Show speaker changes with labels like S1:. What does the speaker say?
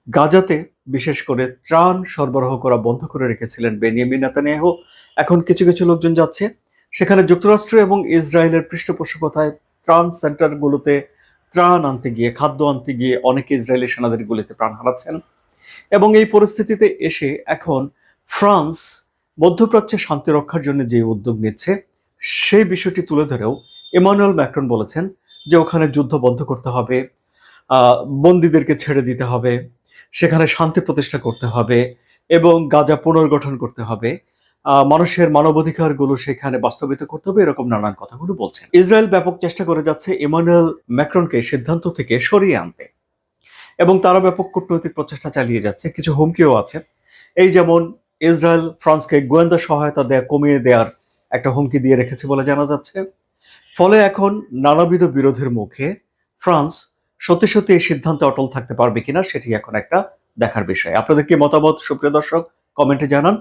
S1: গাজাতে বিশেষ করে ত্রাণ সরবরাহ করা বন্ধ করে রেখেছিলেন বেনিয়ামিন নেতানিয়াহু। এখন কিছু কিছু লোকজন যাচ্ছে সেখানে যুক্তরাষ্ট্র এবং ইসরায়েলের পৃষ্ঠপোষকতায় ত্রাণ সেন্টারগুলোতে ত্রাণ আনতে গিয়ে, খাদ্য আনতে গিয়ে অনেকে ইসরায়েলি সেনাদের গুলিতে প্রাণ হারাচ্ছেন। এবং এই পরিস্থিতিতে এসে এখন ফ্রান্স মধ্যপ্রাচ্যে শান্তি রক্ষার জন্য যে উদ্যোগ নিচ্ছে সেই বিষয়টি তুলে ধরেও ইমানুয়েল ম্যাক্রন বলেছেন যে ওখানে যুদ্ধ বন্ধ করতে হবে, বন্দীদেরকে ছেড়ে দিতে হবে, সেখানে শান্তি প্রতিষ্ঠা করতে হবে এবং গাজা পুনর্গঠন করতে হবে, মানুষের মানবাধিকারগুলো সেখানে বাস্তবিত করতে হবে, এরকম নানান কথাগুলো বলছেন। ইসরায়েল ব্যাপক চেষ্টা করে যাচ্ছে ইমানুয়েল ম্যাক্রনকে সিদ্ধান্ত থেকে সরিয়ে আনতে এবং তারা ব্যাপক কূটনৈতিক প্রচেষ্টা চালিয়ে যাচ্ছে। কিছু হুমকিও আছে, এই যেমন ইসরায়েল ফ্রান্সকে গোয়েন্দা সহায়তা কমিয়ে দেওয়ার একটা হুমকি দিয়ে রেখেছে বলে জানা যাচ্ছে। ফলে এখন নানাবিধ বিরোধের মুখে ফ্রান্স সত্যি সত্যি এই সিদ্ধান্তে অটল থাকতে পারবে কিনা সেটি এখন একটা দেখার বিষয়। আপনাদের কি মতামত সুপ্রিয় দর্শক? কমেন্টে জানান।